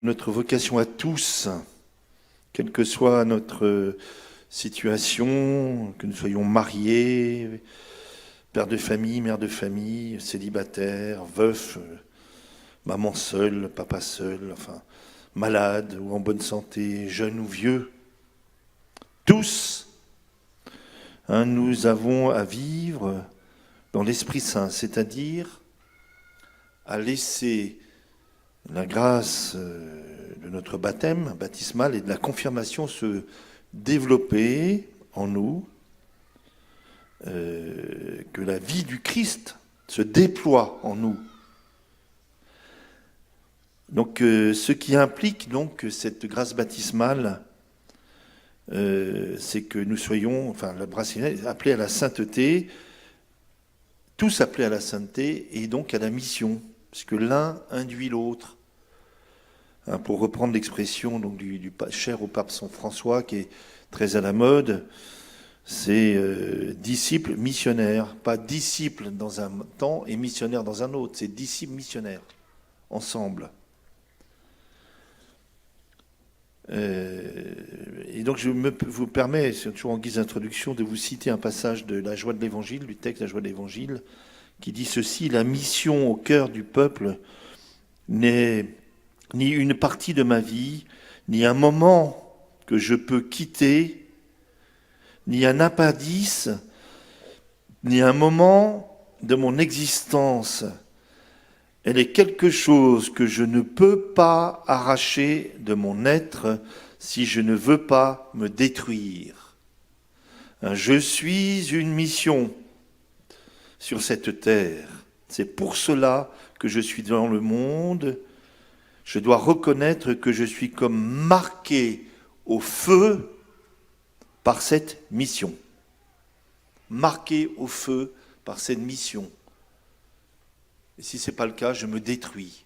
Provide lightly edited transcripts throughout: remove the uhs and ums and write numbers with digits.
notre vocation à tous, quelle que soit notre situation, que nous soyons mariés, père de famille, mère de famille, célibataire, veuf, maman seule, papa seul, enfin, malade ou en bonne santé, jeune ou vieux, tous, nous avons à vivre dans l'Esprit Saint, c'est-à-dire à laisser la grâce de notre baptême baptismal et de la confirmation se développer en nous, que la vie du Christ se déploie en nous. Donc, ce qui implique donc cette grâce baptismale, c'est que nous soyons, enfin, la bracelet appelés à la sainteté, tous appelés à la sainteté et donc à la mission, puisque l'un induit l'autre. Hein, pour reprendre l'expression donc du cher au pape Saint François, qui est très à la mode, c'est disciple missionnaire, pas disciple dans un temps et missionnaire dans un autre, c'est disciple missionnaire, ensemble. Et donc je vous permets, c'est toujours en guise d'introduction, de vous citer un passage de la Joie de l'Évangile, du texte de la Joie de l'Évangile, qui dit ceci: la mission au cœur du peuple n'est ni une partie de ma vie, ni un moment que je peux quitter, ni un appendice, ni un moment de mon existence. Elle est quelque chose que je ne peux pas arracher de mon être si je ne veux pas me détruire. Je suis une mission sur cette terre. C'est pour cela que je suis dans le monde. Je dois reconnaître que je suis comme marqué au feu par cette mission. Marqué au feu par cette mission. Et si ce n'est pas le cas, je me détruis.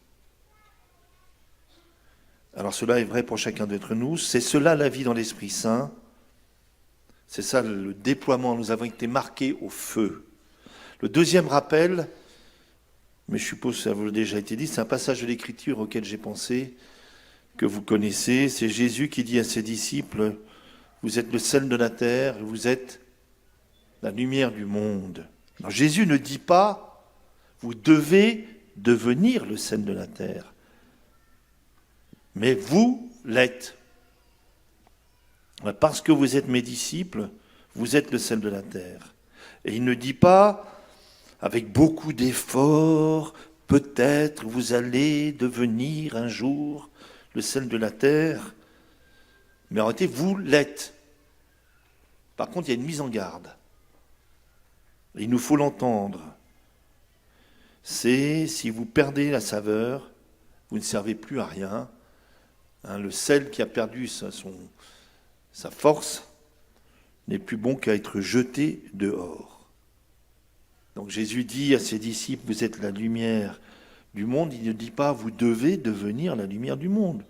Alors cela est vrai pour chacun d'entre nous. C'est cela la vie dans l'Esprit Saint. C'est ça le déploiement. Nous avons été marqués au feu. Le deuxième rappel, mais je suppose que ça vous a déjà été dit, c'est un passage de l'Écriture auquel j'ai pensé, que vous connaissez. C'est Jésus qui dit à ses disciples: vous êtes le sel de la terre, vous êtes la lumière du monde. Alors Jésus ne dit pas: vous devez devenir le sel de la terre. Mais vous l'êtes. Parce que vous êtes mes disciples, vous êtes le sel de la terre. Et il ne dit pas, avec beaucoup d'efforts, peut-être vous allez devenir un jour le sel de la terre. Mais en réalité, vous l'êtes. Par contre, il y a une mise en garde. Il nous faut l'entendre. C'est si vous perdez la saveur, vous ne servez plus à rien. Hein, le sel qui a perdu sa force n'est plus bon qu'à être jeté dehors. Donc Jésus dit à ses disciples: vous êtes la lumière du monde. Il ne dit pas: vous devez devenir la lumière du monde.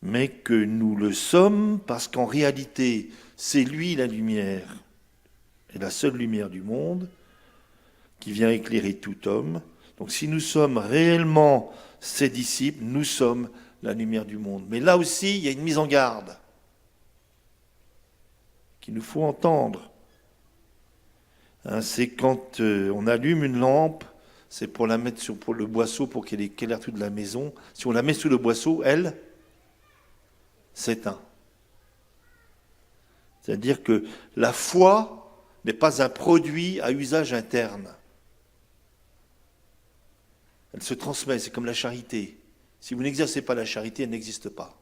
Mais que nous le sommes parce qu'en réalité, c'est lui la lumière, et la seule lumière du monde, qui vient éclairer tout homme. Donc si nous sommes réellement ses disciples, nous sommes la lumière du monde. Mais là aussi, il y a une mise en garde qu'il nous faut entendre. Hein, c'est quand on allume une lampe, c'est pour la mettre sur le boisseau pour qu'elle éclaire toute la maison. Si on la met sous le boisseau, elle s'éteint. C'est-à-dire que la foi n'est pas un produit à usage interne. Elle se transmet, c'est comme la charité. Si vous n'exercez pas la charité, elle n'existe pas.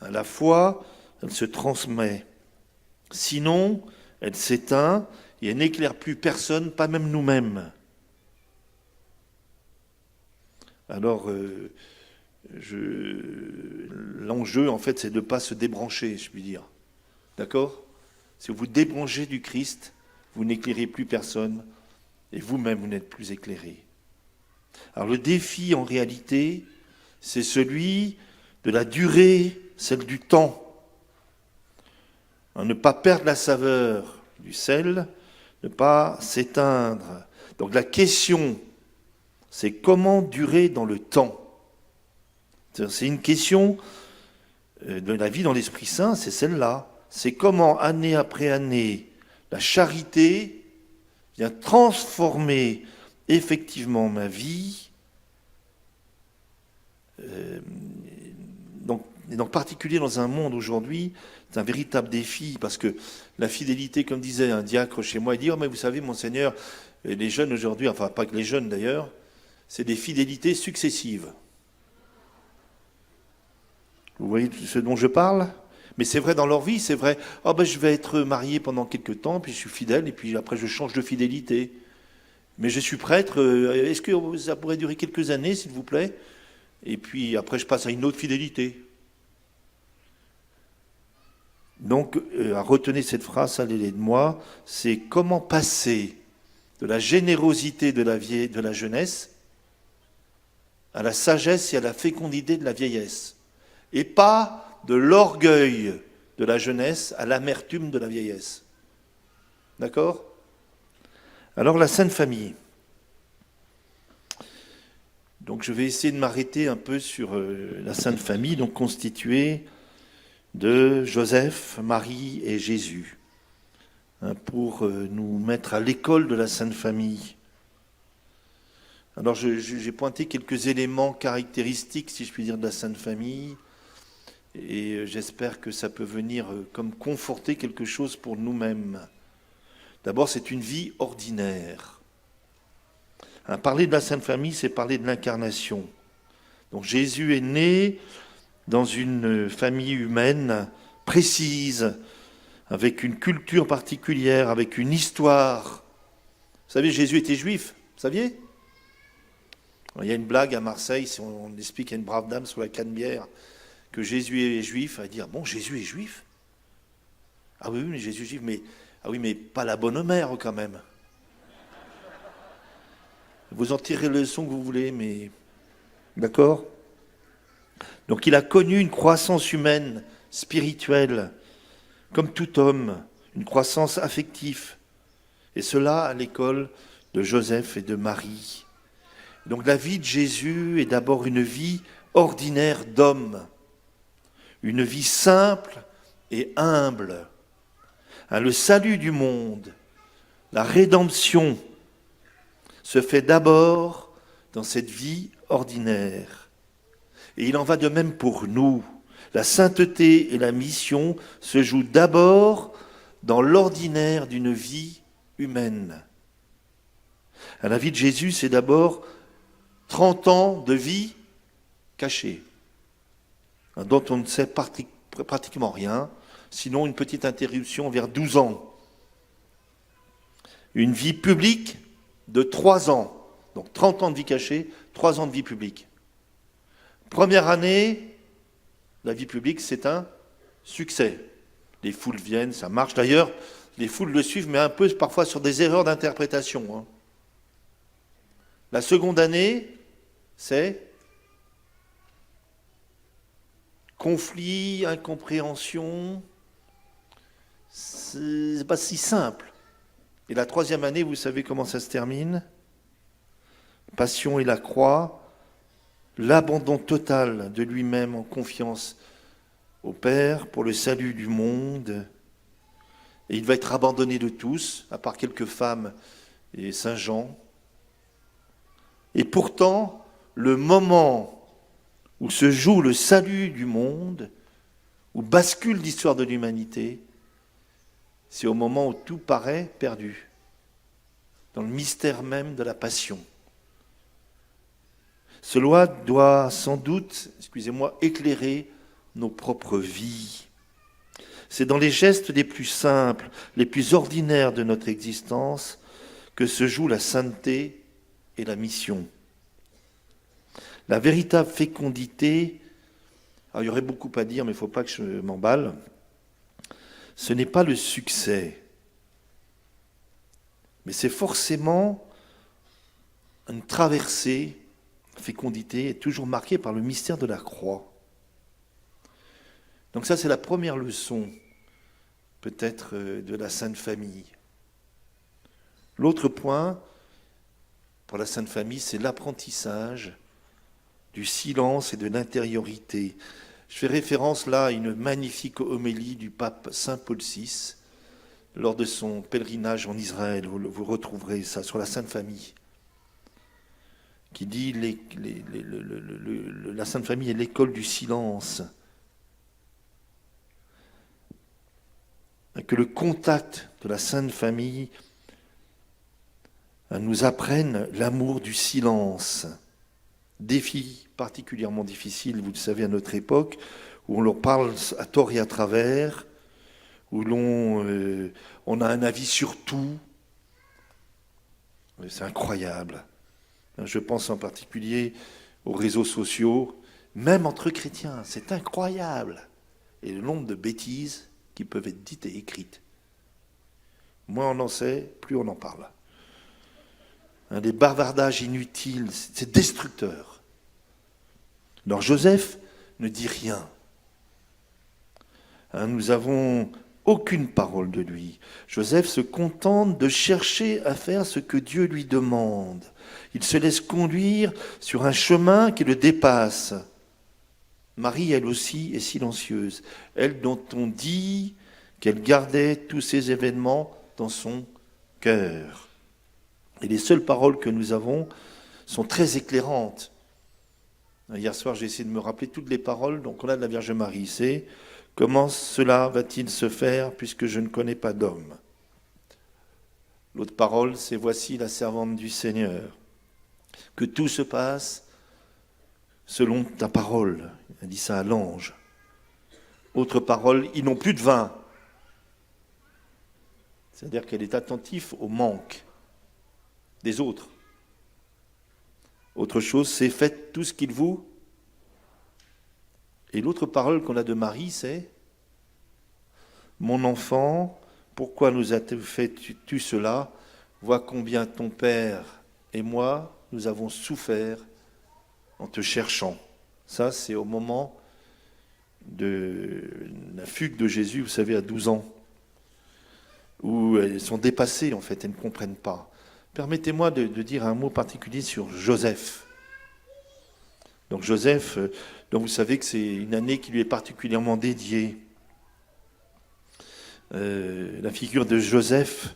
La foi, elle se transmet. Sinon, elle s'éteint et elle n'éclaire plus personne, pas même nous-mêmes. Alors, l'enjeu, en fait, c'est de ne pas se débrancher, je puis dire. D'accord ? Si vous vous débranchez du Christ, vous n'éclairez plus personne et vous-même, vous n'êtes plus éclairé. Alors le défi, en réalité, c'est celui de la durée, celle du temps. Ne pas perdre la saveur du sel, ne pas s'éteindre. Donc la question, c'est comment durer dans le temps. C'est une question de la vie dans l'Esprit Saint, c'est celle-là. C'est comment, année après année, la charité vient transformer effectivement ma vie. Donc, en particulier dans un monde aujourd'hui, c'est un véritable défi, parce que la fidélité, comme disait un diacre chez moi, il dit « Oh, mais vous savez, monseigneur, les jeunes aujourd'hui, enfin pas que les jeunes d'ailleurs, c'est des fidélités successives. » Vous voyez ce dont je parle? Mais c'est vrai dans leur vie, c'est vrai. « Oh, ben je vais être marié pendant quelques temps, puis je suis fidèle, et puis après je change de fidélité. Mais je suis prêtre, est-ce que ça pourrait durer quelques années, s'il vous plaît? Et puis après je passe à une autre fidélité. » Donc, retenez cette phrase, allez-les de moi, c'est comment passer de la générosité de la jeunesse à la sagesse et à la fécondité de la vieillesse. Et pas de l'orgueil de la jeunesse à l'amertume de la vieillesse. D'accord? Alors, la Sainte Famille. Donc, je vais essayer de m'arrêter un peu sur la Sainte Famille, donc constituée de Joseph, Marie et Jésus, pour nous mettre à l'école de la Sainte Famille. Alors j'ai pointé quelques éléments caractéristiques, si je puis dire, de la Sainte Famille, et j'espère que ça peut venir comme conforter quelque chose pour nous-mêmes. D'abord, c'est une vie ordinaire. Parler de la Sainte Famille, c'est parler de l'incarnation. Donc Jésus est né dans une famille humaine précise, avec une culture particulière, avec une histoire. Vous savez, Jésus était juif, vous saviez? Il y a une blague à Marseille, si on explique à une brave dame sur la Canebière que Jésus est juif, elle va dire, bon, Jésus est juif? Ah oui, mais Jésus est juif, mais, ah oui, mais pas la bonne mère quand même. Vous en tirez le leçon que vous voulez, mais... D'accord? Donc il a connu une croissance humaine, spirituelle, comme tout homme, une croissance affective. Et cela à l'école de Joseph et de Marie. Donc la vie de Jésus est d'abord une vie ordinaire d'homme, une vie simple et humble. Le salut du monde, la rédemption se fait d'abord dans cette vie ordinaire. Et il en va de même pour nous. La sainteté et la mission se jouent d'abord dans l'ordinaire d'une vie humaine. La vie de Jésus, c'est d'abord 30 ans de vie cachée, dont on ne sait pratiquement rien, sinon une petite interruption vers 12 ans. Une vie publique de 3 ans, donc 30 ans de vie cachée, 3 ans de vie publique. Première année, la vie publique, c'est un succès. Les foules viennent, ça marche. D'ailleurs, les foules le suivent, mais un peu parfois sur des erreurs d'interprétation. La seconde année, c'est conflit, incompréhension. C'est pas si simple. Et la troisième année, vous savez comment ça se termine? Passion et la croix. L'abandon total de lui-même en confiance au Père pour le salut du monde. Et il va être abandonné de tous, à part quelques femmes et Saint Jean. Et pourtant, le moment où se joue le salut du monde, où bascule l'histoire de l'humanité, c'est au moment où tout paraît perdu, dans le mystère même de la passion. Cela doit sans doute, excusez-moi, éclairer nos propres vies. C'est dans les gestes les plus simples, les plus ordinaires de notre existence que se joue la sainteté et la mission. La véritable fécondité, alors il y aurait beaucoup à dire, mais il ne faut pas que je m'emballe, ce n'est pas le succès, mais c'est forcément une traversée. La fécondité est toujours marquée par le mystère de la croix. Donc ça, c'est la première leçon, peut-être, de la Sainte Famille. L'autre point, pour la Sainte Famille, c'est l'apprentissage du silence et de l'intériorité. Je fais référence là à une magnifique homélie du pape Saint Paul VI lors de son pèlerinage en Israël. Vous retrouverez ça sur la Sainte Famille, qui dit la Sainte Famille est l'école du silence. Que le contact de la Sainte Famille nous apprenne l'amour du silence. Défi particulièrement difficile, vous le savez, à notre époque, où on leur parle à tort et à travers, où on a un avis sur tout. C'est incroyable. Je pense en particulier aux réseaux sociaux, même entre chrétiens, c'est incroyable. Et le nombre de bêtises qui peuvent être dites et écrites. Moins on en sait, plus on en parle. Des bavardages inutiles, c'est destructeur. Alors Joseph ne dit rien. Nous n'avons aucune parole de lui. Joseph se contente de chercher à faire ce que Dieu lui demande. Il se laisse conduire sur un chemin qui le dépasse. Marie, elle aussi, est silencieuse. Elle dont on dit qu'elle gardait tous ces événements dans son cœur. Et les seules paroles que nous avons sont très éclairantes. Hier soir, j'ai essayé de me rappeler toutes les paroles. Donc on a de la Vierge Marie, c'est « Comment cela va-t-il se faire puisque je ne connais pas d'homme ?» L'autre parole, c'est « Voici la servante du Seigneur. Que tout se passe selon ta parole. » Elle dit ça à l'ange. Autre parole, « Ils n'ont plus de vin. » C'est-à-dire qu'elle est attentive au manque des autres. Autre chose, c'est « Faites tout ce qu'il vous. » Et l'autre parole qu'on a de Marie, c'est « Mon enfant, pourquoi nous as-tu fait tu cela? Vois combien ton père et moi, nous avons souffert en te cherchant. » Ça, c'est au moment de la fugue de Jésus, vous savez, à 12 ans, où elles sont dépassées, en fait, elles ne comprennent pas. Permettez-moi de dire un mot particulier sur Joseph. Donc Joseph, dont vous savez que c'est une année qui lui est particulièrement dédiée. La figure de Joseph,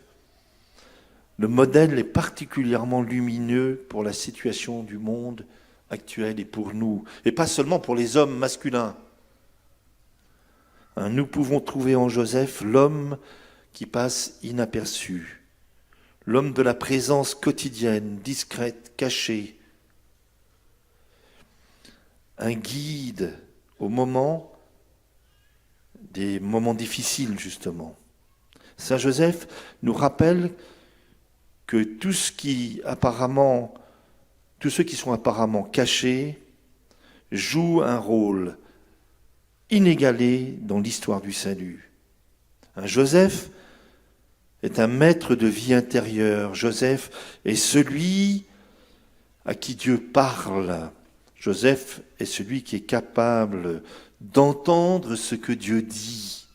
le modèle est particulièrement lumineux pour la situation du monde actuel et pour nous, et pas seulement pour les hommes masculins. Nous pouvons trouver en Joseph l'homme qui passe inaperçu, l'homme de la présence quotidienne, discrète, cachée, un guide au moment des moments difficiles, justement. Saint Joseph nous rappelle que tous ceux qui sont apparemment cachés jouent un rôle inégalé dans l'histoire du salut. Joseph est un maître de vie intérieure. Joseph est celui à qui Dieu parle. Joseph est celui qui est capable d'entendre ce que Dieu dit.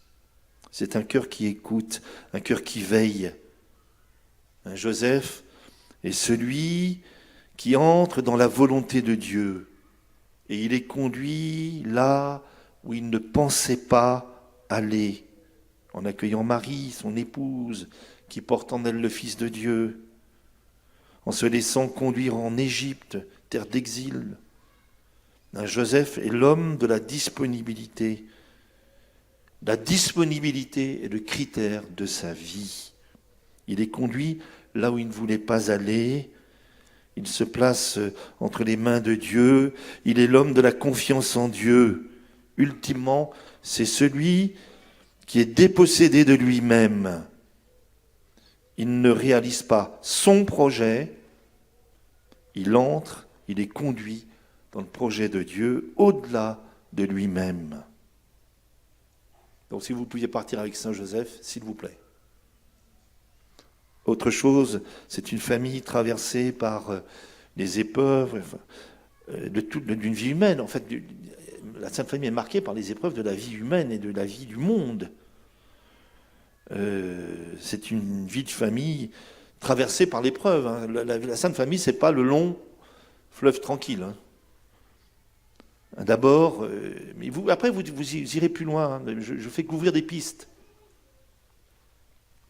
C'est un cœur qui écoute, un cœur qui veille. Joseph est celui qui entre dans la volonté de Dieu. Et il est conduit là où il ne pensait pas aller, en accueillant Marie, son épouse, qui porte en elle le Fils de Dieu, en se laissant conduire en Égypte, terre d'exil. Joseph est l'homme de la disponibilité. La disponibilité est le critère de sa vie. Il est conduit là où il ne voulait pas aller. Il se place entre les mains de Dieu. Il est l'homme de la confiance en Dieu. Ultimement, c'est celui qui est dépossédé de lui-même. Il ne réalise pas son projet. Il entre, il est conduit dans le projet de Dieu, au-delà de lui-même. Donc si vous pouviez partir avec Saint Joseph, s'il vous plaît. Autre chose, c'est une famille traversée par les épreuves d'une vie humaine. En fait, la Sainte Famille est marquée par les épreuves de la vie humaine et de la vie du monde. C'est une vie de famille traversée par l'épreuve. La Sainte Famille, c'est pas le long fleuve tranquille. D'abord, mais après vous irez plus loin, hein. Je fais qu'ouvrir des pistes.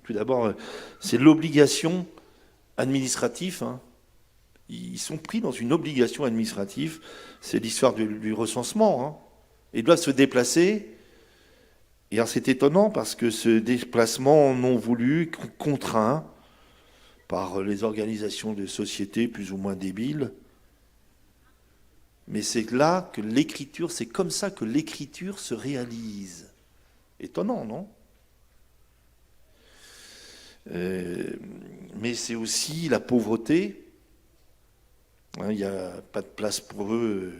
Tout d'abord, c'est l'obligation administrative, hein. Ils sont pris dans une obligation administrative. C'est l'histoire du recensement, hein. Ils doivent se déplacer. Et alors c'est étonnant parce que ce déplacement non voulu, contraint par les organisations de sociétés plus ou moins débiles, mais c'est là que l'écriture, c'est comme ça que l'écriture se réalise. Étonnant, non? Mais c'est aussi la pauvreté. Hein, il n'y a pas de place pour eux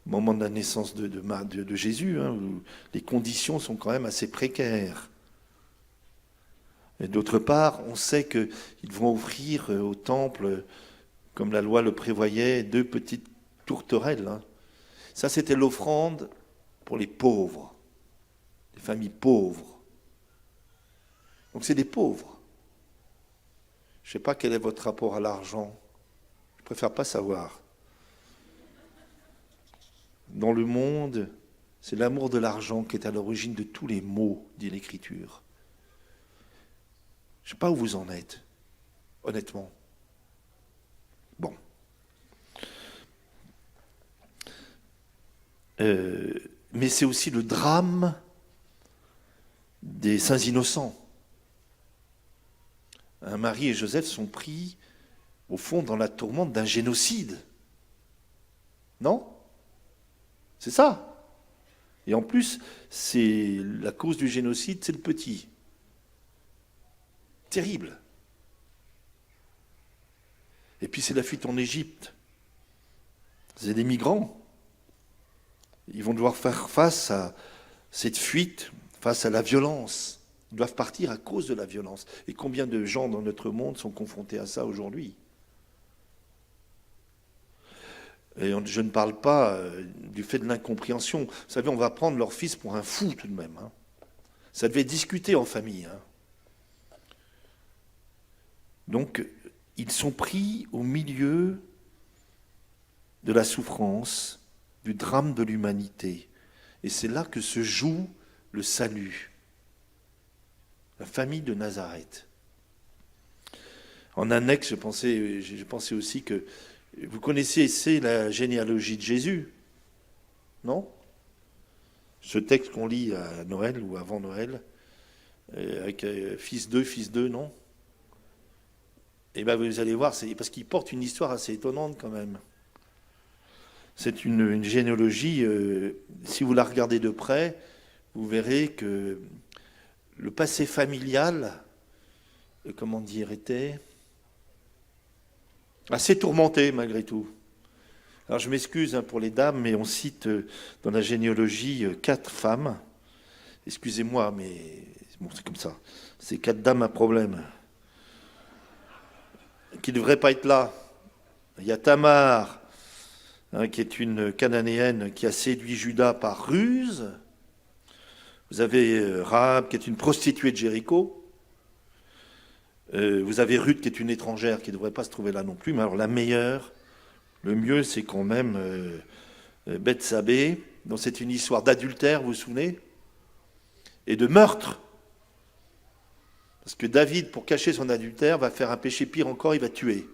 au moment de la naissance de Jésus, hein, où les conditions sont quand même assez précaires. Et d'autre part, on sait qu'ils vont offrir au temple, comme la loi le prévoyait, 2 petites tourterelles, hein. Ça, c'était l'offrande pour les pauvres, les familles pauvres. Donc c'est des pauvres. Je ne sais pas quel est votre rapport à l'argent. Je préfère pas savoir. Dans le monde, c'est l'amour de l'argent qui est à l'origine de tous les maux, dit l'Écriture. Je ne sais pas où vous en êtes, honnêtement. Bon. Mais c'est aussi le drame des saints innocents. Marie et Joseph sont pris, au fond, dans la tourmente d'un génocide. Non? C'est ça. Et en plus, c'est la cause du génocide, c'est le petit. Terrible. Et puis c'est la fuite en Égypte. C'est des migrants. Ils vont devoir faire face à cette fuite, face à la violence. Ils doivent partir à cause de la violence. Et combien de gens dans notre monde sont confrontés à ça aujourd'hui? Et je ne parle pas du fait de l'incompréhension. Vous savez, on va prendre leur fils pour un fou tout de même, hein. Ça devait discuter en famille, hein. Donc, ils sont pris au milieu de la souffrance, du drame de l'humanité. Et c'est là que se joue le salut. La famille de Nazareth. En annexe, j'ai pensé aussi que vous connaissez la généalogie de Jésus, non? Ce texte qu'on lit à Noël ou avant Noël, avec fils 2, non? Et bien vous allez voir, c'est parce qu'il porte une histoire assez étonnante quand même. C'est une généalogie, si vous la regardez de près, vous verrez que le passé familial, comment dire, était assez tourmenté malgré tout. Alors je m'excuse pour les dames, mais on cite dans la généalogie 4 femmes. Excusez-moi, mais bon, c'est comme ça. C'est 4 dames à problème qui ne devraient pas être là. Il y a Tamar, hein, qui est une cananéenne qui a séduit Judas par ruse. Vous avez Rahab, qui est une prostituée de Jéricho. Vous avez Ruth, qui est une étrangère, qui ne devrait pas se trouver là non plus. Mais alors la meilleure, le mieux, c'est quand même Bethsabée, dont c'est une histoire d'adultère, vous vous souvenez, et de meurtre. Parce que David, pour cacher son adultère, va faire un péché pire encore, il va tuer.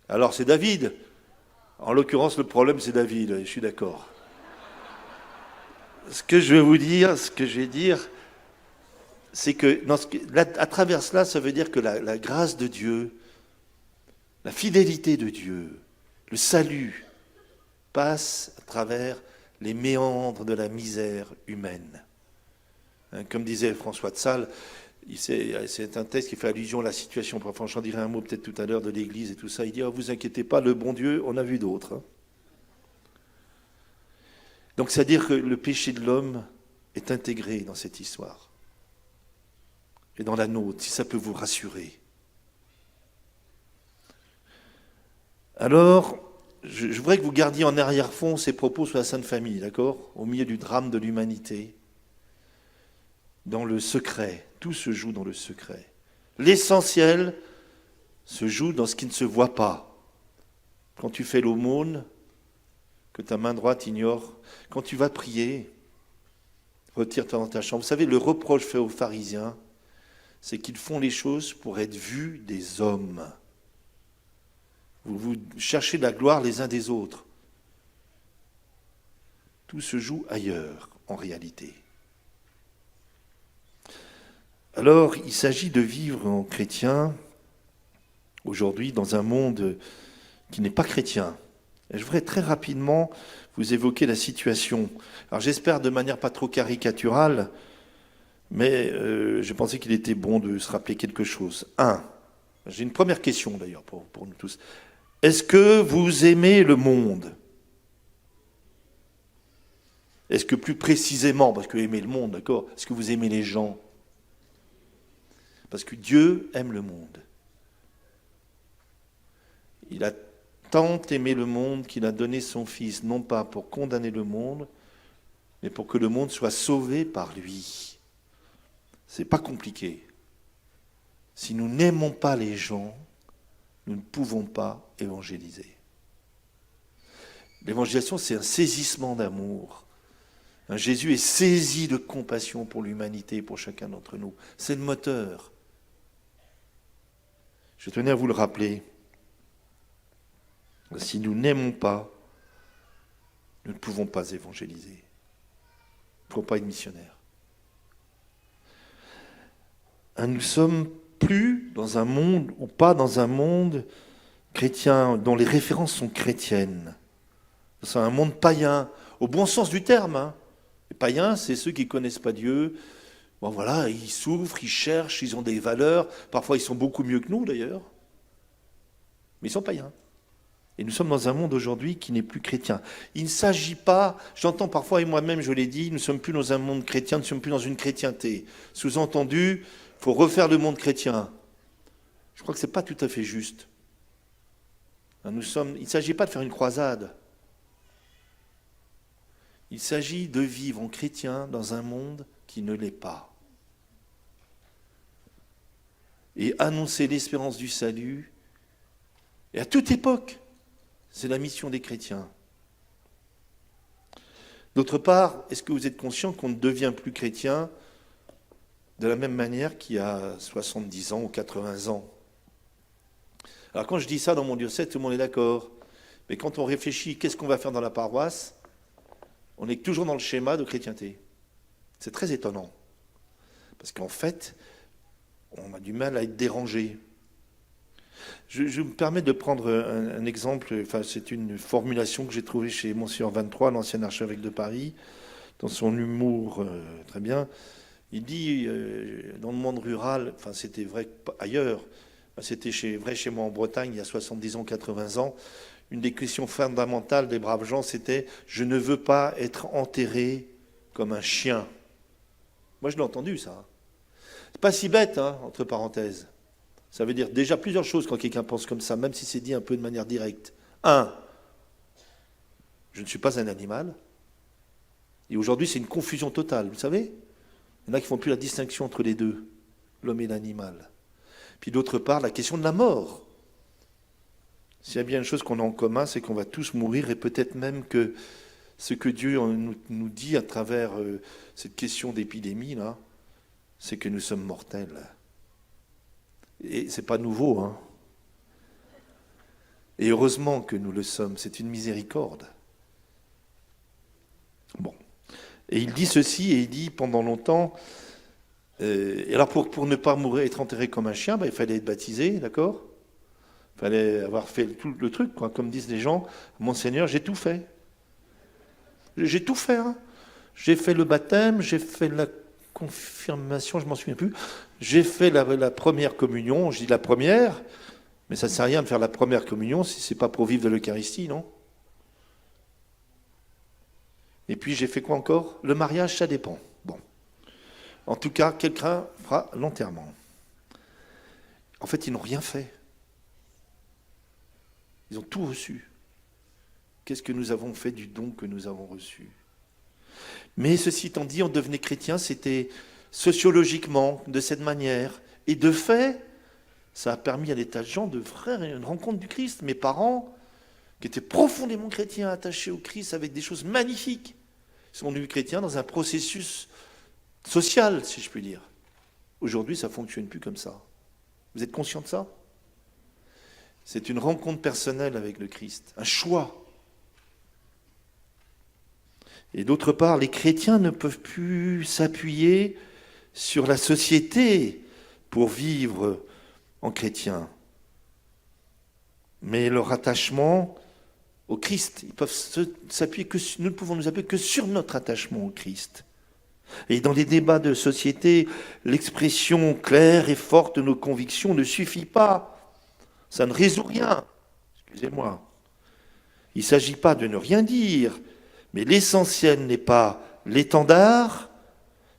Alors c'est David. En l'occurrence, le problème, c'est David, je suis d'accord. Ce que je vais dire, c'est que à travers cela, ça veut dire que la grâce de Dieu, la fidélité de Dieu, le salut, passe à travers les méandres de la misère humaine. Comme disait François de Sales, c'est un texte qui fait allusion à la situation, enfin j'en dirai un mot peut-être tout à l'heure de l'Église et tout ça, il dit, oh, vous inquiétez pas, le bon Dieu, on a vu d'autres. Donc c'est-à-dire que le péché de l'homme est intégré dans cette histoire. Et dans la nôtre, si ça peut vous rassurer. Alors, je voudrais que vous gardiez en arrière-fond ces propos sur la Sainte Famille, d'accord? Au milieu du drame de l'humanité, dans le secret, tout se joue dans le secret. L'essentiel se joue dans ce qui ne se voit pas. Quand tu fais l'aumône, que ta main droite ignore. Quand tu vas prier, retire-toi dans ta chambre. Vous savez, le reproche fait aux pharisiens, c'est qu'ils font les choses pour être vus des hommes. Vous cherchez la gloire les uns des autres. Tout se joue ailleurs, en réalité. Alors, il s'agit de vivre en chrétien, aujourd'hui, dans un monde qui n'est pas chrétien. Et je voudrais très rapidement vous évoquer la situation. Alors, j'espère de manière pas trop caricaturale, mais je pensais qu'il était bon de se rappeler quelque chose. J'ai une première question d'ailleurs pour nous tous. Est-ce que vous aimez le monde ? Est-ce que plus précisément, parce que aimer le monde, d'accord, est-ce que vous aimez les gens ? Parce que Dieu aime le monde. Il a tant aimé le monde qu'il a donné son Fils, non pas pour condamner le monde, mais pour que le monde soit sauvé par lui. C'est pas compliqué. Si nous n'aimons pas les gens, nous ne pouvons pas évangéliser. L'évangélisation, c'est un saisissement d'amour. Jésus est saisi de compassion pour l'humanité, pour chacun d'entre nous. C'est le moteur. Je tenais à vous le rappeler. Si nous n'aimons pas, nous ne pouvons pas évangéliser. Nous ne pouvons pas être missionnaires. Nous sommes plus dans un monde, ou pas dans un monde chrétien, dont les références sont chrétiennes. C'est un monde païen, au bon sens du terme. Les païens, c'est ceux qui ne connaissent pas Dieu. Bon voilà, ils souffrent, ils cherchent, ils ont des valeurs. Parfois, ils sont beaucoup mieux que nous, d'ailleurs. Mais ils sont païens. Et nous sommes dans un monde aujourd'hui qui n'est plus chrétien. Il ne s'agit pas, j'entends parfois, et moi-même je l'ai dit, nous ne sommes plus dans un monde chrétien, nous ne sommes plus dans une chrétienté. Sous-entendu, il faut refaire le monde chrétien. Je crois que ce n'est pas tout à fait juste. Il ne s'agit pas de faire une croisade. Il s'agit de vivre en chrétien dans un monde qui ne l'est pas. Et annoncer l'espérance du salut. Et à toute époque, c'est la mission des chrétiens. D'autre part, est-ce que vous êtes conscient qu'on ne devient plus chrétien de la même manière qu'il y a 70 ans ou 80 ans ? Alors quand je dis ça dans mon diocèse, tout le monde est d'accord. Mais quand on réfléchit, qu'est-ce qu'on va faire dans la paroisse ? On est toujours dans le schéma de chrétienté. C'est très étonnant. Parce qu'en fait, on a du mal à être dérangé. Je me permets de prendre un exemple, enfin c'est une formulation que j'ai trouvée chez Monsignor 23, l'ancien archevêque de Paris, dans son humour très bien. Il dit, dans le monde rural, enfin c'était vrai ailleurs, c'était vrai chez moi en Bretagne il y a 70 ans, 80 ans, une des questions fondamentales des braves gens, c'était « Je ne veux pas être enterré comme un chien ». Moi je l'ai entendu ça. C'est pas si bête, entre parenthèses. Ça veut dire déjà plusieurs choses quand quelqu'un pense comme ça, même si c'est dit un peu de manière directe. Je ne suis pas un animal. Et aujourd'hui, c'est une confusion totale, vous savez ? Il y en a qui ne font plus la distinction entre les deux, l'homme et l'animal. Puis d'autre part, la question de la mort. S'il y a bien une chose qu'on a en commun, c'est qu'on va tous mourir, et peut-être même que ce que Dieu nous dit à travers cette question d'épidémie, là, c'est que nous sommes mortels. Et c'est pas nouveau, Et heureusement que nous le sommes, c'est une miséricorde. Bon. Et il dit ceci, et il dit pendant longtemps, et alors pour ne pas mourir, être enterré comme un chien, il fallait être baptisé, d'accord ? Il fallait avoir fait tout le truc, quoi. Comme disent les gens, Monseigneur, j'ai tout fait. J'ai tout fait, J'ai fait le baptême, j'ai fait la confirmation, je m'en souviens plus. J'ai fait la première communion, je dis la première, mais ça ne sert à rien de faire la première communion si ce n'est pas pour vivre de l'Eucharistie, non ? Et puis j'ai fait quoi encore ? Le mariage, ça dépend. Bon. En tout cas, quelqu'un fera l'enterrement. En fait, ils n'ont rien fait. Ils ont tout reçu. Qu'est-ce que nous avons fait du don que nous avons reçu ? Mais ceci étant dit, on devenait chrétien, c'était sociologiquement, de cette manière. Et de fait, ça a permis à des tas de gens de faire une rencontre du Christ. Mes parents, qui étaient profondément chrétiens, attachés au Christ avec des choses magnifiques. Ils sont devenus chrétiens dans un processus social, si je puis dire. Aujourd'hui, ça ne fonctionne plus comme ça. Vous êtes conscient de ça? C'est une rencontre personnelle avec le Christ, un choix. Et d'autre part, les chrétiens ne peuvent plus s'appuyer sur la société pour vivre en chrétien. Mais leur attachement au Christ, ils peuvent s'appuyer nous ne pouvons nous appuyer que sur notre attachement au Christ. Et dans les débats de société, l'expression claire et forte de nos convictions ne suffit pas. Ça ne résout rien. Excusez-moi. Il ne s'agit pas de ne rien dire, mais l'essentiel n'est pas l'étendard,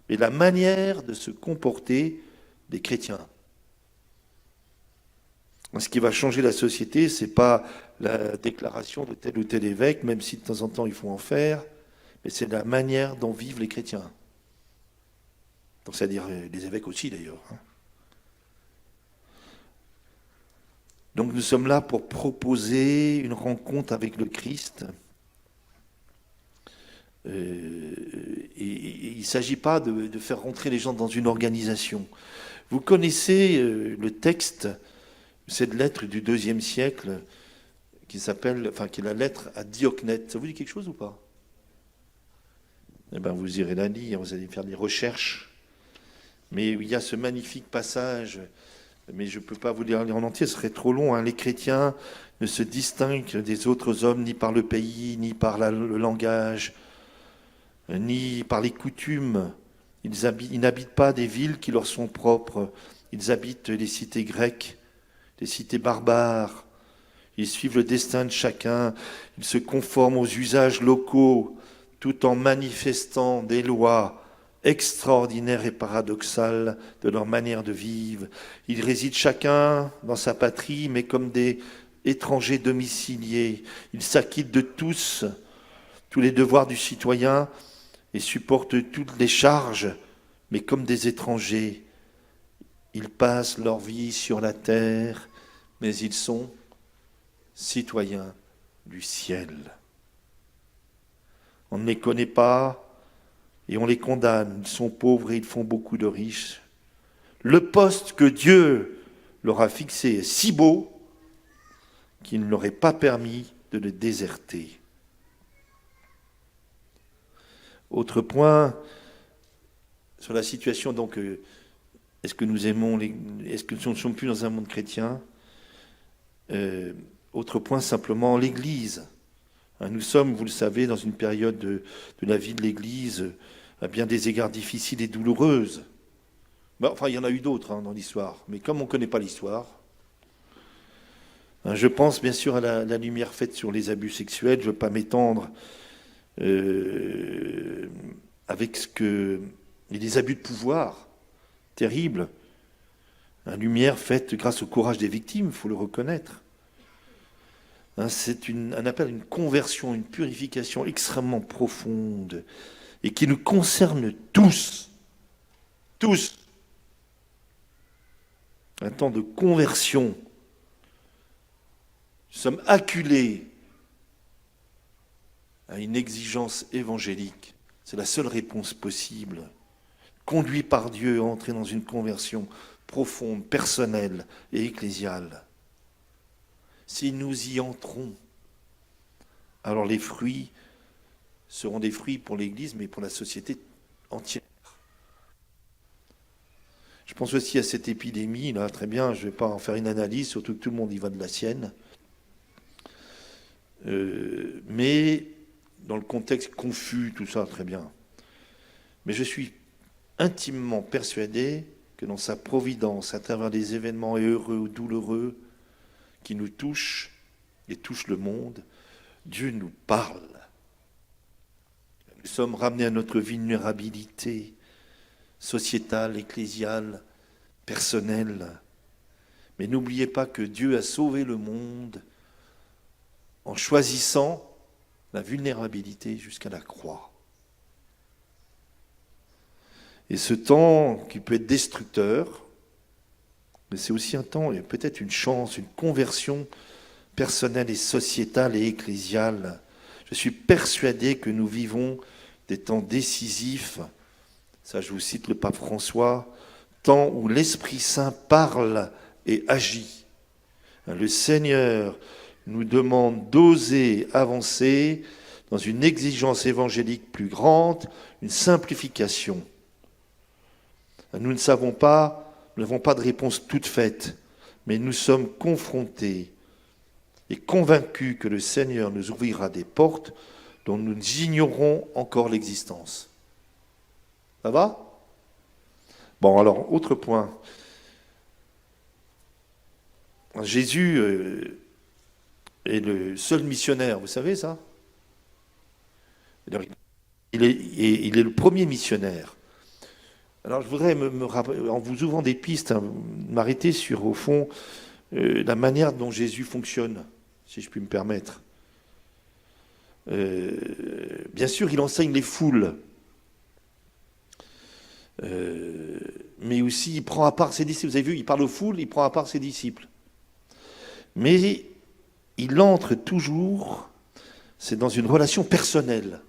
mais la manière de se comporter des chrétiens. Ce qui va changer la société, ce n'est pas la déclaration de tel ou tel évêque, même si de temps en temps il faut en faire, mais c'est la manière dont vivent les chrétiens. Donc, c'est-à-dire les évêques aussi d'ailleurs. Donc nous sommes là pour proposer une rencontre avec le Christ. Et il ne s'agit pas de faire rentrer les gens dans une organisation. Vous connaissez le texte, cette lettre du IIe siècle, qui est la lettre à Diocnète. Ça vous dit quelque chose ou pas? Eh bien, vous irez la lire, vous allez faire des recherches. Mais il y a ce magnifique passage, mais je ne peux pas vous lire en entier, ce serait trop long. Les chrétiens ne se distinguent des autres hommes ni par le pays, ni par le langage, ni par les coutumes. Ils n'habitent pas des villes qui leur sont propres. Ils habitent les cités grecques, les cités barbares. Ils suivent le destin de chacun. Ils se conforment aux usages locaux, tout en manifestant des lois extraordinaires et paradoxales de leur manière de vivre. Ils résident chacun dans sa patrie, mais comme des étrangers domiciliés. Ils s'acquittent de tous les devoirs du citoyen et supportent toutes les charges, mais comme des étrangers. Ils passent leur vie sur la terre, mais ils sont citoyens du ciel. On ne les connaît pas et on les condamne. Ils sont pauvres et ils font beaucoup de riches. Le poste que Dieu leur a fixé est si beau qu'il ne leur est pas permis de le déserter. Autre point, sur la situation, donc, est-ce que nous aimons, est-ce que nous ne sommes plus dans un monde chrétien? Autre point, simplement, l'Église. Nous sommes, vous le savez, dans une période de la vie de l'Église à bien des égards difficiles et douloureuses. Enfin, il y en a eu d'autres dans l'histoire, mais comme on ne connaît pas l'histoire, je pense bien sûr à la lumière faite sur les abus sexuels, je ne veux pas m'étendre avec les abus de pouvoir terribles. Une lumière faite grâce au courage des victimes, il faut le reconnaître. C'est un appel à une conversion, une purification extrêmement profonde et qui nous concerne tous. Tous. Un temps de conversion. Nous sommes acculés à une exigence évangélique. C'est la seule réponse possible. Conduit par Dieu à entrer dans une conversion profonde, personnelle et ecclésiale. Si nous y entrons, alors les fruits seront des fruits pour l'Église, mais pour la société entière. Je pense aussi à cette épidémie, là, très bien, je ne vais pas en faire une analyse, surtout que tout le monde y va de la sienne. Mais dans le contexte confus, tout ça, très bien. Mais je suis intimement persuadé que dans sa providence, à travers des événements heureux ou douloureux qui nous touchent et touchent le monde, Dieu nous parle. Nous sommes ramenés à notre vulnérabilité sociétale, ecclésiale, personnelle. Mais n'oubliez pas que Dieu a sauvé le monde en choisissant la vulnérabilité jusqu'à la croix. Et ce temps qui peut être destructeur, mais c'est aussi un temps, et peut-être une chance, une conversion personnelle et sociétale et ecclésiale. Je suis persuadé que nous vivons des temps décisifs, ça je vous cite le pape François, temps où l'Esprit Saint parle et agit. Le Seigneur nous demande d'oser avancer dans une exigence évangélique plus grande, une simplification. Nous n'avons pas de réponse toute faite, mais nous sommes confrontés et convaincus que le Seigneur nous ouvrira des portes dont nous ignorons encore l'existence. Ça va ? Bon, alors, autre point. Jésus est le seul missionnaire, vous savez ça ? Il est le premier missionnaire. Alors, je voudrais, en vous ouvrant des pistes, m'arrêter sur, au fond, la manière dont Jésus fonctionne, si je puis me permettre. Bien sûr, il enseigne les foules, mais aussi il prend à part ses disciples. Vous avez vu, il parle aux foules, il prend à part ses disciples. Mais il entre toujours, c'est dans une relation personnelle.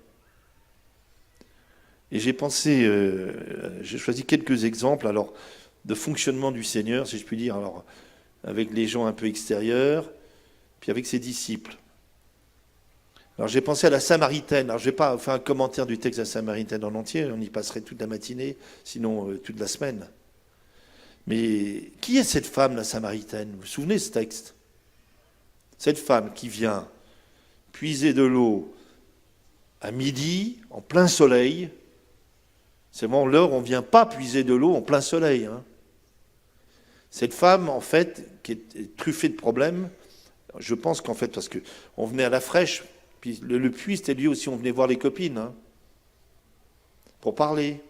Et j'ai pensé, j'ai choisi quelques exemples alors de fonctionnement du Seigneur, si je puis dire, alors avec les gens un peu extérieurs, puis avec ses disciples. Alors j'ai pensé à la Samaritaine. Alors je ne vais pas faire un commentaire du texte de la Samaritaine en entier, on y passerait toute la matinée, sinon toute la semaine. Mais qui est cette femme, la Samaritaine ? Vous vous souvenez de ce texte ? Cette femme qui vient puiser de l'eau à midi, en plein soleil. C'est vraiment l'heure où on ne vient pas puiser de l'eau en plein soleil. Hein. Cette femme, en fait, qui est truffée de problèmes, je pense qu'en fait, parce qu'on venait à la fraîche, puis le puits, c'était lui aussi, on venait voir les copines, hein, pour parler.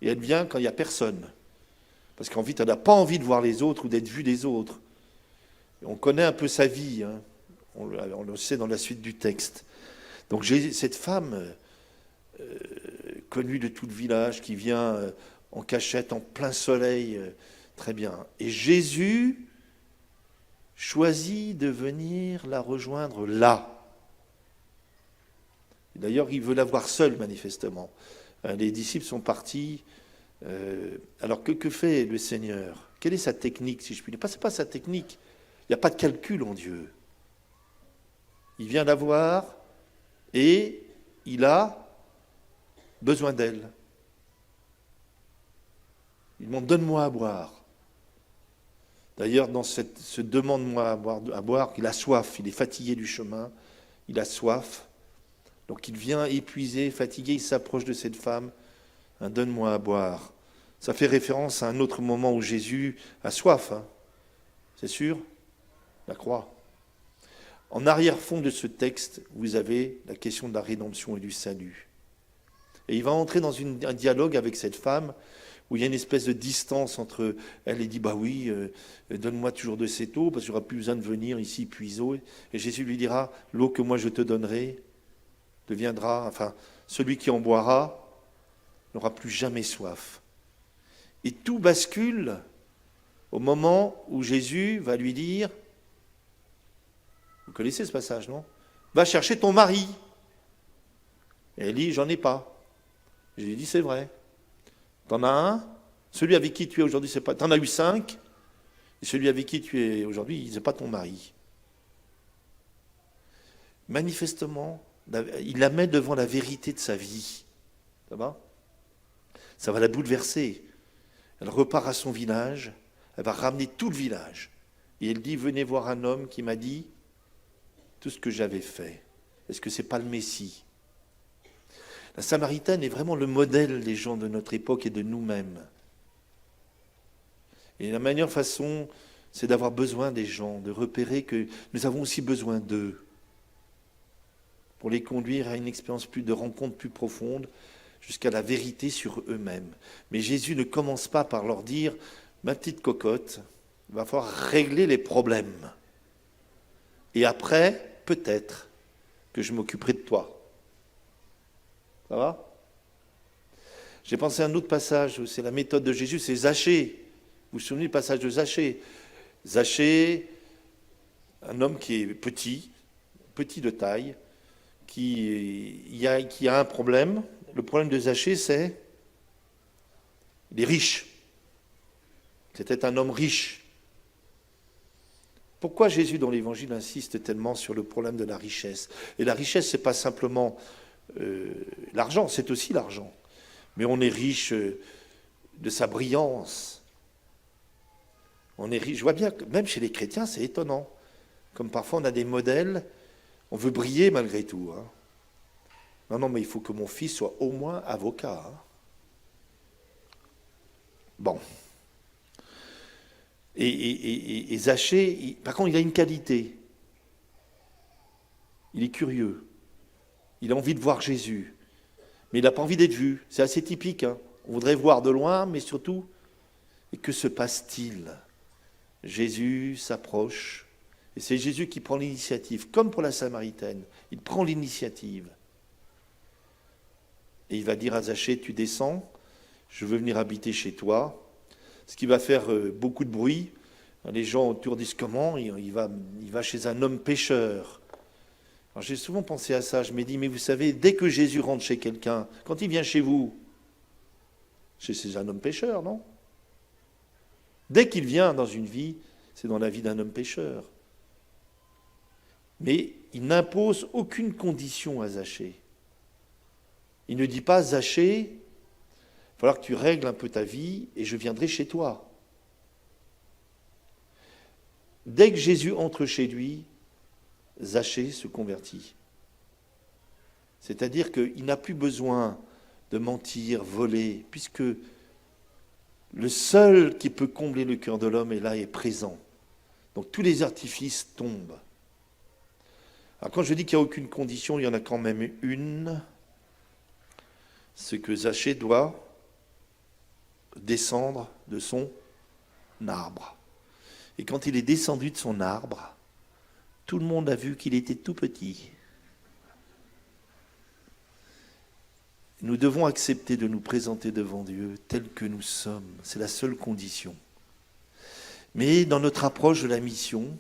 Et elle vient quand il n'y a personne. Parce qu'en fait, elle n'a pas envie de voir les autres ou d'être vue des autres. Et on connaît un peu sa vie, hein. On le sait dans la suite du texte. Donc j'ai cette femme connue de tout le village qui vient en cachette, en plein soleil, très bien. Et Jésus choisit de venir la rejoindre là. D'ailleurs, il veut la voir seule, manifestement. Les disciples sont partis. Alors, que fait le Seigneur ? Quelle est sa technique, si je puis dire ? C'est pas sa technique. Il n'y a pas de calcul en Dieu. Il vient la voir et il a besoin d'elle. Il demande « donne-moi à boire ». D'ailleurs, dans ce « demande-moi à boire », il a soif, il est fatigué du chemin, il a soif. Donc il vient épuisé, fatigué, il s'approche de cette femme, « donne-moi à boire ». Ça fait référence à un autre moment où Jésus a soif, hein. C'est sûr, la croix. En arrière-fond de ce texte, vous avez la question de la rédemption et du salut. Et il va entrer dans un dialogue avec cette femme où il y a une espèce de distance entre elle et dit « bah oui, donne-moi toujours de cette eau, parce qu'il n'y aura plus besoin de venir ici puiser eau ». Et Jésus lui dira « l'eau que moi je te donnerai deviendra, enfin, celui qui en boira n'aura plus jamais soif ». Et tout bascule au moment où Jésus va lui dire, vous connaissez ce passage, non ? Va chercher ton mari. Et elle dit, j'en ai pas. J'ai dit, c'est vrai. T'en as un, celui avec qui tu es aujourd'hui, c'est pas. T'en as eu 5, et celui avec qui tu es aujourd'hui, c'est pas ton mari. Manifestement, il la met devant la vérité de sa vie. Ça va ? Ça va la bouleverser. Elle repart à son village, elle va ramener tout le village. Et elle dit, venez voir un homme qui m'a dit tout ce que j'avais fait. Est-ce que c'est pas le Messie ? La Samaritaine est vraiment le modèle des gens de notre époque et de nous-mêmes. Et la meilleure façon, c'est d'avoir besoin des gens, de repérer que nous avons aussi besoin d'eux, pour les conduire à une expérience de rencontre plus profonde, jusqu'à la vérité sur eux-mêmes. Mais Jésus ne commence pas par leur dire « ma petite cocotte, il va falloir régler les problèmes. Et après, peut-être que je m'occuperai de toi. » Ça va ? J'ai pensé à un autre passage où c'est la méthode de Jésus, c'est Zachée. Vous vous souvenez du passage de Zachée ? Zachée, un homme qui est petit de taille, qui a un problème. Le problème de Zachée, c'est il est riche. C'était un homme riche. Pourquoi Jésus, dans l'Évangile, insiste tellement sur le problème de la richesse? Et la richesse, ce n'est pas simplement l'argent, c'est aussi l'argent. Mais on est riche de sa brillance. On est riche. Je vois bien que même chez les chrétiens, c'est étonnant. Comme parfois, on a des modèles, on veut briller malgré tout. Hein. Non, mais il faut que mon fils soit au moins avocat. Hein. Bon. Et Zachée, par contre, il a une qualité. Il est curieux. Il a envie de voir Jésus. Mais il n'a pas envie d'être vu. C'est assez typique. Hein. On voudrait voir de loin, mais surtout, et que se passe-t-il? Jésus s'approche. Et c'est Jésus qui prend l'initiative, comme pour la Samaritaine. Il prend l'initiative. Et il va dire à Zachée, tu descends, je veux venir habiter chez toi. Ce qui va faire beaucoup de bruit. Les gens autour disent comment? Il va chez un homme pécheur. Alors j'ai souvent pensé à ça. Je me dis, mais vous savez, dès que Jésus rentre chez quelqu'un, quand il vient chez vous, c'est un homme pécheur, non? Dès qu'il vient dans une vie, c'est dans la vie d'un homme pécheur. Mais il n'impose aucune condition à Zachée. Il ne dit pas, Zachée, il va falloir que tu règles un peu ta vie et je viendrai chez toi. Dès que Jésus entre chez lui, Zachée se convertit. C'est-à-dire qu'il n'a plus besoin de mentir, voler, puisque le seul qui peut combler le cœur de l'homme est là, est présent. Donc tous les artifices tombent. Alors quand je dis qu'il n'y a aucune condition, il y en a quand même une, c'est que Zachée doit descendre de son arbre. Et quand il est descendu de son arbre, tout le monde a vu qu'il était tout petit. Nous devons accepter de nous présenter devant Dieu tels que nous sommes. C'est la seule condition. Mais dans notre approche de la mission,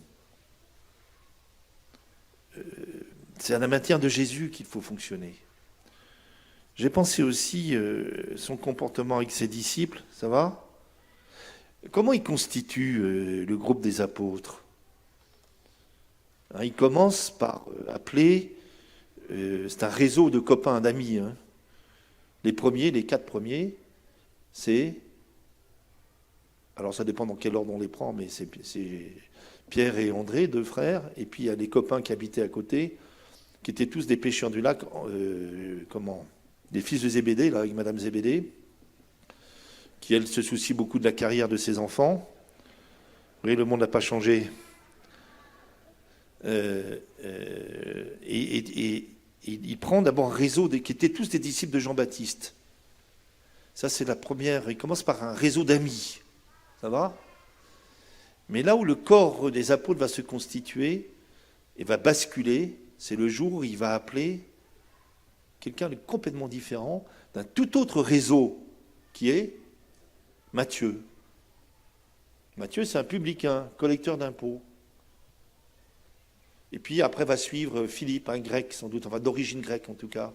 c'est à la matière de Jésus qu'il faut fonctionner. J'ai pensé aussi son comportement avec ses disciples, ça va? Comment il constitue le groupe des apôtres? Il commence par appeler, c'est un réseau de copains, d'amis. Hein. Les 4 premiers, c'est, alors ça dépend dans quel ordre on les prend, mais c'est Pierre et André, 2 frères, et puis il y a les copains qui habitaient à côté, qui étaient tous des pêcheurs du lac, des fils de Zébédée, là, avec Madame Zébédée, qui, elle, se soucie beaucoup de la carrière de ses enfants. Vous voyez, le monde n'a pas changé. Il prend d'abord un réseau qui étaient tous des disciples de Jean-Baptiste. Ça, c'est la première. Il commence par un réseau d'amis. Ça va? Mais là où le corps des apôtres va se constituer et va basculer, c'est le jour où il va appeler quelqu'un de complètement différent, d'un tout autre réseau, qui est Matthieu. Matthieu, c'est un publicain, collecteur d'impôts. Et puis après va suivre Philippe, un grec sans doute, enfin d'origine grecque en tout cas.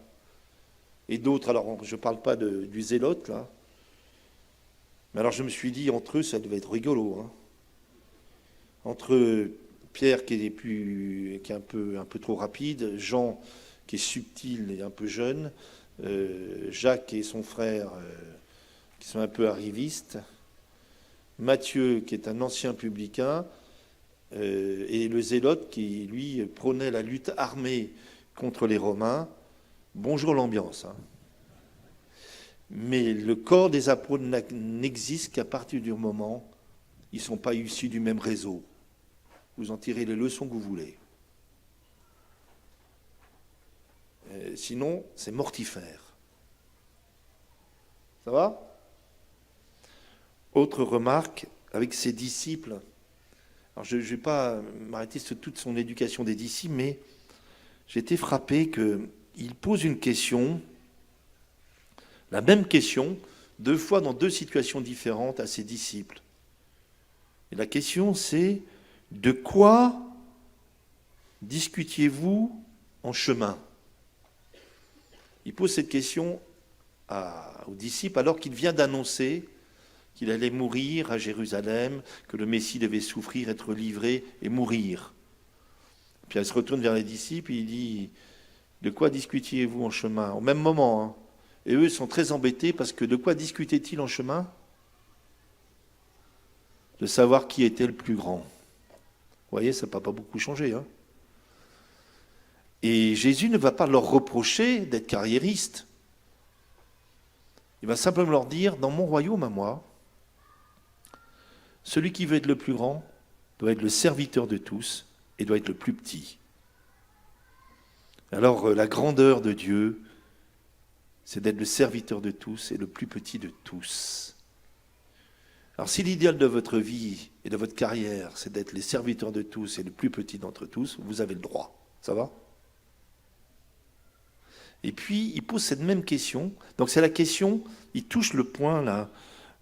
Et d'autres, alors je ne parle pas du zélote là. Mais alors je me suis dit, entre eux, ça devait être rigolo. Hein. Entre Pierre qui est un peu trop rapide, Jean qui est subtil et un peu jeune, Jacques et son frère qui sont un peu arrivistes, Matthieu qui est un ancien publicain, et le zélote qui, lui, prônait la lutte armée contre les Romains. Bonjour l'ambiance. Hein. Mais le corps des apôtres n'existe qu'à partir du moment où ils ne sont pas issus du même réseau. Vous en tirez les leçons que vous voulez. Sinon, c'est mortifère. Ça va? Autre remarque, avec ses disciples. Alors je ne vais pas m'arrêter sur toute son éducation des disciples, mais j'ai été frappé qu'il pose une question, la même question, 2 fois dans 2 situations différentes à ses disciples. Et la question c'est, de quoi discutiez-vous en chemin? Il pose cette question aux disciples alors qu'il vient d'annoncer qu'il allait mourir à Jérusalem, que le Messie devait souffrir, être livré et mourir. Puis elle se retourne vers les disciples et il dit, de quoi discutiez-vous en chemin? Au même moment, hein. Et eux sont très embêtés parce que de quoi discutaient-ils en chemin? De savoir qui était le plus grand. Vous voyez, ça n'a pas beaucoup changé, hein. Et Jésus ne va pas leur reprocher d'être carriéristes. Il va simplement leur dire, dans mon royaume à moi, celui qui veut être le plus grand doit être le serviteur de tous et doit être le plus petit. Alors la grandeur de Dieu, c'est d'être le serviteur de tous et le plus petit de tous. Alors si l'idéal de votre vie et de votre carrière, c'est d'être les serviteurs de tous et le plus petit d'entre tous, vous avez le droit. Ça va? Et puis, il pose cette même question. Donc c'est la question, il touche le point là,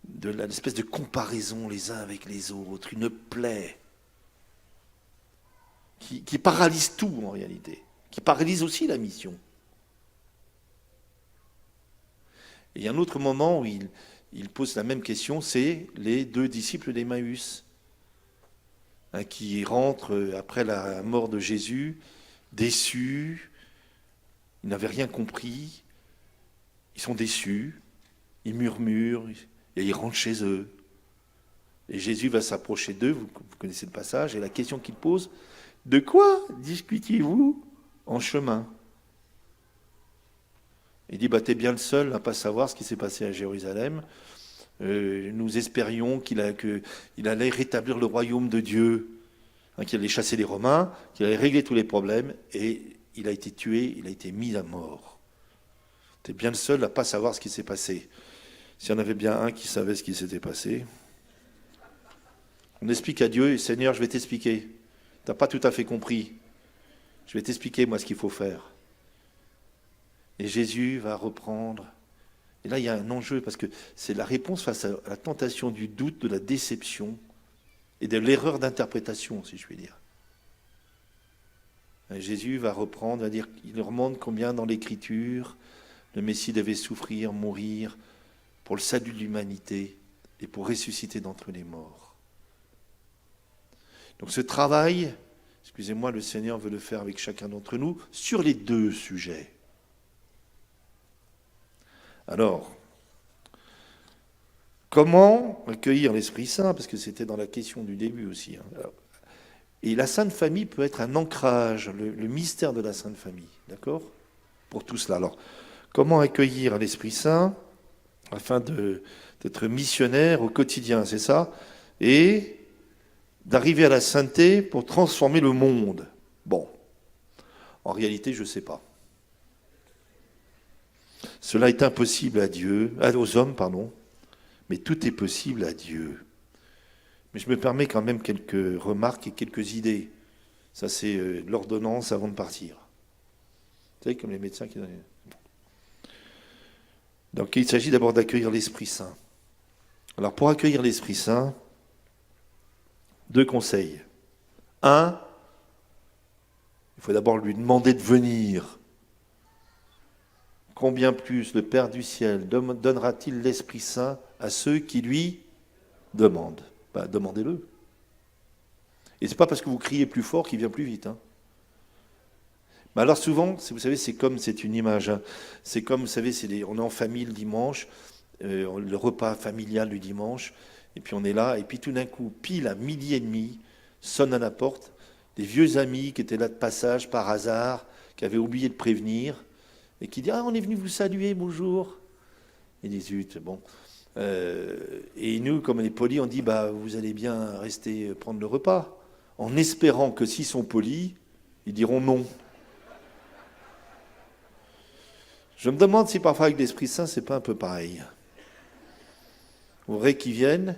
de l'espèce de comparaison les uns avec les autres, une plaie qui paralyse tout en réalité, qui paralyse aussi la mission. Et il y a un autre moment où il pose la même question, c'est les deux disciples d'Emmaüs, hein, qui rentrent après la mort de Jésus, déçus, ils n'avaient rien compris, ils sont déçus, ils murmurent, et ils rentrent chez eux. Et Jésus va s'approcher d'eux, vous connaissez le passage, et la question qu'il pose, de quoi discutiez-vous en chemin? Il dit, t'es bien le seul à ne pas savoir ce qui s'est passé à Jérusalem. Nous espérions qu'il allait rétablir le royaume de Dieu, hein, qu'il allait chasser les Romains, qu'il allait régler tous les problèmes, et il a été tué, il a été mis à mort. T'es bien le seul à ne pas savoir ce qui s'est passé. S'il y en avait bien un qui savait ce qui s'était passé. On explique à Dieu, Seigneur, je vais t'expliquer. Tu n'as pas tout à fait compris. Je vais t'expliquer, moi, ce qu'il faut faire. Et Jésus va reprendre. Et là, il y a un enjeu, parce que c'est la réponse face à la tentation du doute, de la déception et de l'erreur d'interprétation, si je puis dire. Et Jésus va reprendre, va dire, il remonte combien dans l'Écriture, le Messie devait souffrir, mourir, pour le salut de l'humanité et pour ressusciter d'entre les morts. Donc ce travail, excusez-moi, le Seigneur veut le faire avec chacun d'entre nous sur les deux sujets. Alors, comment accueillir l'Esprit Saint? Parce que c'était dans la question du début aussi. Alors, et la Sainte Famille peut être un ancrage, le mystère de la Sainte Famille, d'accord? Pour tout cela. Alors, comment accueillir l'Esprit Saint afin d'être missionnaire au quotidien, c'est ça? Et d'arriver à la sainteté pour transformer le monde. Bon, en réalité, je ne sais pas. Cela est impossible aux hommes, mais tout est possible à Dieu. Mais je me permets quand même quelques remarques et quelques idées. Ça, c'est l'ordonnance avant de partir. Vous savez, comme les médecins qui... Donc, il s'agit d'abord d'accueillir l'Esprit Saint. Alors, pour accueillir l'Esprit Saint, 2 conseils. 1, il faut d'abord lui demander de venir. Combien plus le Père du ciel donnera-t-il l'Esprit Saint à ceux qui lui demandent? Demandez-le. Et ce n'est pas parce que vous criez plus fort qu'il vient plus vite. Hein. Mais alors souvent, vous savez, c'est une image. Hein. C'est comme, vous savez, on est en famille le dimanche, le repas familial du dimanche, et puis on est là, et puis tout d'un coup, pile à 12h30, sonne à la porte, des vieux amis qui étaient là de passage par hasard, qui avaient oublié de prévenir, et qui disent « Ah, on est venu vous saluer, bonjour !» Et dit « Zut, bon. » Et nous, comme on est polis, on dit « Vous allez bien rester prendre le repas », en espérant que s'ils sont polis, ils diront non. Je me demande si parfois avec l'Esprit Saint, c'est pas un peu pareil. Vous voudrez qu'ils viennent,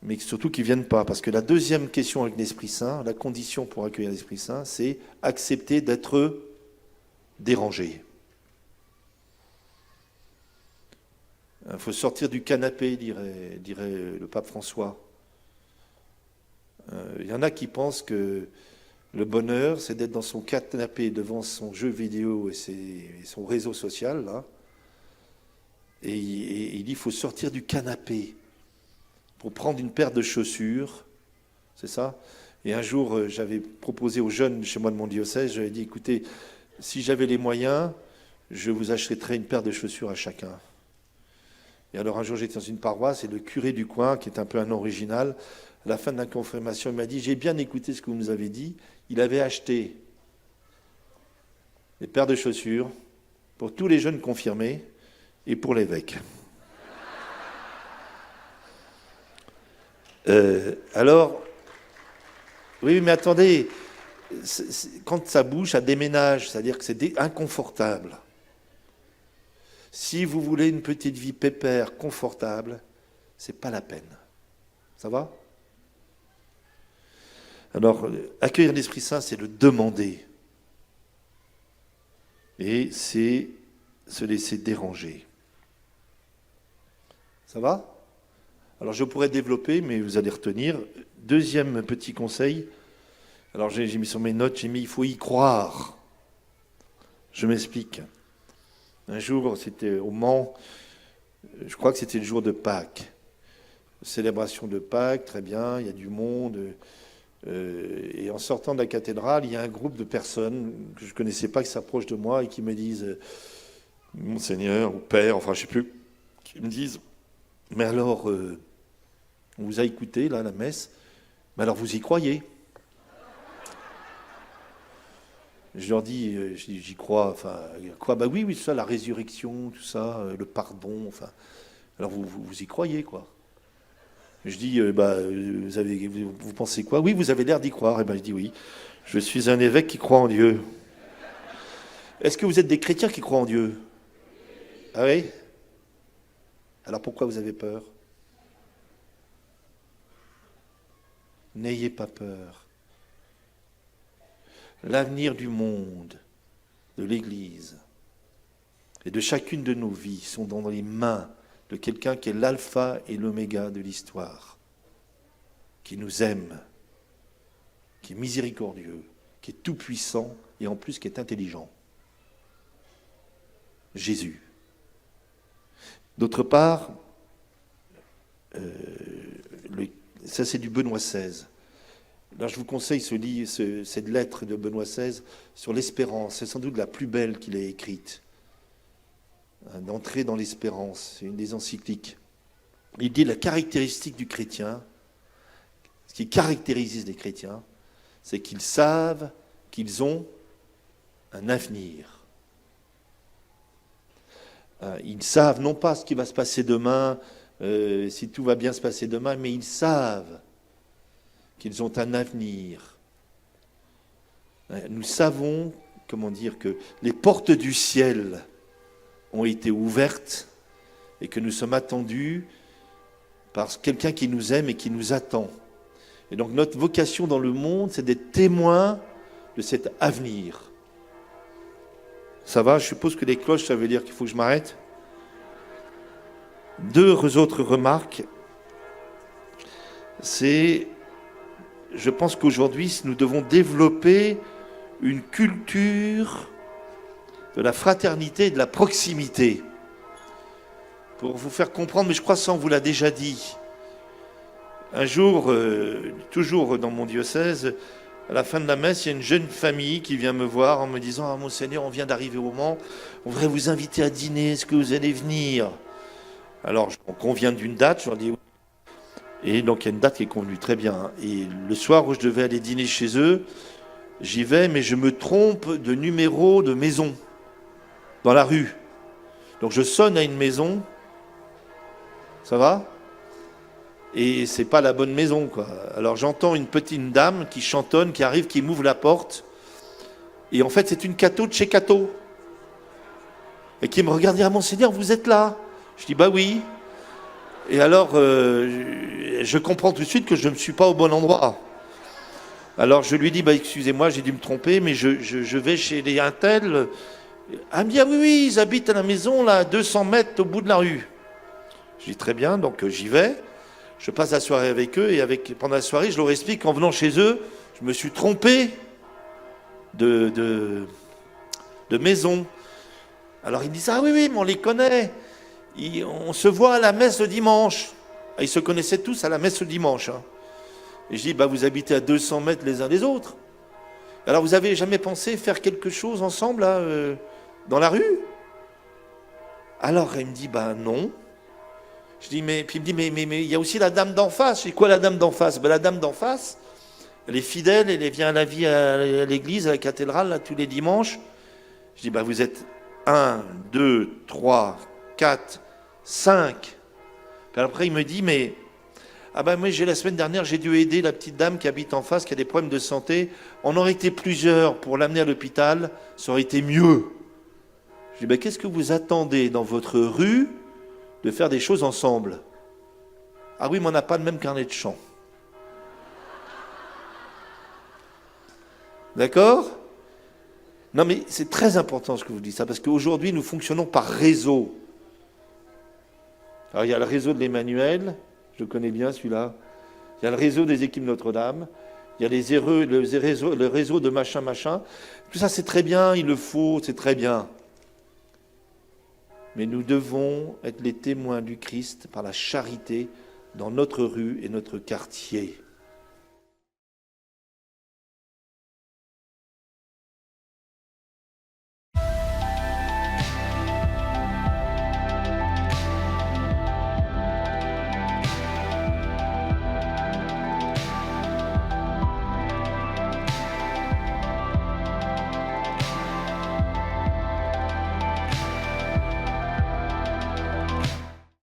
mais surtout qu'ils ne viennent pas. Parce que la deuxième question avec l'Esprit Saint, la condition pour accueillir l'Esprit Saint, c'est accepter d'être dérangé. Il faut sortir du canapé, dirait le pape François. Il y en a qui pensent que Le bonheur, c'est d'être dans son canapé devant son jeu vidéo et son réseau social, là. Et il dit, il faut sortir du canapé pour prendre une paire de chaussures, c'est ça? Et un jour, j'avais proposé aux jeunes chez moi de mon diocèse, j'avais dit, écoutez, si j'avais les moyens, je vous achèterais une paire de chaussures à chacun. Et alors un jour, j'étais dans une paroisse et le curé du coin, qui est un peu un original, à la fin de la confirmation, il m'a dit, j'ai bien écouté ce que vous nous avez dit, il avait acheté des paires de chaussures pour tous les jeunes confirmés et pour l'évêque. Alors, oui, mais attendez, quand ça bouge, ça déménage, c'est-à-dire que c'est inconfortable. Si vous voulez une petite vie pépère, confortable, c'est pas la peine. Ça va? Alors, accueillir l'Esprit Saint, c'est le demander. Et c'est se laisser déranger. Ça va? Alors, je pourrais développer, mais vous allez retenir. Deuxième petit conseil. Alors, j'ai mis sur mes notes, j'ai mis, il faut y croire. Je m'explique. Un jour, c'était au Mans, je crois que c'était le jour de Pâques. Célébration de Pâques, très bien, il y a du monde. Et en sortant de la cathédrale, il y a un groupe de personnes que je ne connaissais pas qui s'approchent de moi et qui me disent « Monseigneur » ou « Père », enfin je ne sais plus, qui me disent « Mais alors, on vous a écouté, là, la messe, mais alors vous y croyez ?» Je leur dis, j'y crois, enfin, quoi? Bah oui, ça, la résurrection, tout ça, le pardon, enfin. Alors vous y croyez, quoi. Je dis, vous pensez quoi? Oui, vous avez l'air d'y croire. Et ben je dis oui. Je suis un évêque qui croit en Dieu. Est-ce que vous êtes des chrétiens qui croient en Dieu? Ah oui? Alors pourquoi vous avez peur? N'ayez pas peur. L'avenir du monde, de l'Église et de chacune de nos vies sont dans les mains de quelqu'un qui est l'alpha et l'oméga de l'histoire, qui nous aime, qui est miséricordieux, qui est tout-puissant et en plus qui est intelligent. Jésus. D'autre part, ça c'est du Benoît XVI. Là, je vous conseille cette lettre de Benoît XVI sur l'espérance. C'est sans doute la plus belle qu'il ait écrite. D'entrer dans l'espérance, c'est une des encycliques. Il dit la caractéristique du chrétien, ce qui caractérise les chrétiens, c'est qu'ils savent qu'ils ont un avenir. Ils savent non pas ce qui va se passer demain, si tout va bien se passer demain, mais ils savent qu'ils ont un avenir. Nous savons, que les portes du ciel ont été ouvertes et que nous sommes attendus par quelqu'un qui nous aime et qui nous attend. Et donc notre vocation dans le monde, c'est d'être témoins de cet avenir. Ça va? Je suppose que les cloches, ça veut dire qu'il faut que je m'arrête. Deux autres remarques. Je pense qu'aujourd'hui, nous devons développer une culture de la fraternité et de la proximité. Pour vous faire comprendre, mais je crois que ça, on vous l'a déjà dit. Un jour, toujours dans mon diocèse, à la fin de la messe, il y a une jeune famille qui vient me voir en me disant « Ah, Monseigneur, on vient d'arriver au Mans, on voudrait vous inviter à dîner, est-ce que vous allez venir ?» Alors, on convient d'une date, je leur dis « Oui ». Et donc, il y a une date qui est convenue, très bien. Et le soir où je devais aller dîner chez eux, j'y vais, mais je me trompe de numéro de maison, dans la rue. Donc, je sonne à une maison, ça va? Et c'est pas la bonne maison, quoi. Alors, j'entends une petite dame qui chantonne, qui arrive, qui m'ouvre la porte. Et en fait, c'est une catho de chez Catho. Et qui me regarde, ah, Monseigneur, vous êtes là? Je dis, bah oui. Et alors, je comprends tout de suite que je ne suis pas au bon endroit. Alors, je lui dis, bah, excusez-moi, j'ai dû me tromper, mais je vais chez les Intel. Elle me dit, ah oui, ils habitent à la maison, là, à 200 mètres au bout de la rue. Je dis, très bien, donc j'y vais. Je passe la soirée avec eux, et pendant la soirée, je leur explique qu'en venant chez eux, je me suis trompé de, de, de maisons. Alors ils disent, ah oui, oui, mais on les connaît. On se voit à la messe le dimanche. Ah, ils se connaissaient tous à la messe le dimanche. Hein. Et je dis, bah, vous habitez à 200 mètres les uns des autres. Alors vous avez jamais pensé faire quelque chose ensemble là, dans la rue? Alors il me dit, bah non. Je dis, mais, puis il me dit, mais il y a aussi la dame d'en face. Je dis, quoi la dame d'en face? Ben, la dame d'en face, elle est fidèle, elle vient à la vie à l'église, à la cathédrale, là, tous les dimanches. Je dis, bah vous êtes 1, 2, 3, 4, 5. Puis après il me dit, mais ah ben moi la semaine dernière j'ai dû aider la petite dame qui habite en face, qui a des problèmes de santé. On aurait été plusieurs pour l'amener à l'hôpital, ça aurait été mieux. Je dis, ben qu'est-ce que vous attendez dans votre rue de faire des choses ensemble? Ah oui, mais on n'a pas le même carnet de chant. D'accord? Non mais c'est très important ce que vous dites ça, parce qu'aujourd'hui nous fonctionnons par réseau. Alors il y a le réseau de l'Emmanuel, je connais bien celui-là. Il y a le réseau des équipes Notre-Dame. Il y a le réseau de machin, machin. Tout ça c'est très bien, il le faut, c'est très bien. Mais nous devons être les témoins du Christ par la charité dans notre rue et notre quartier.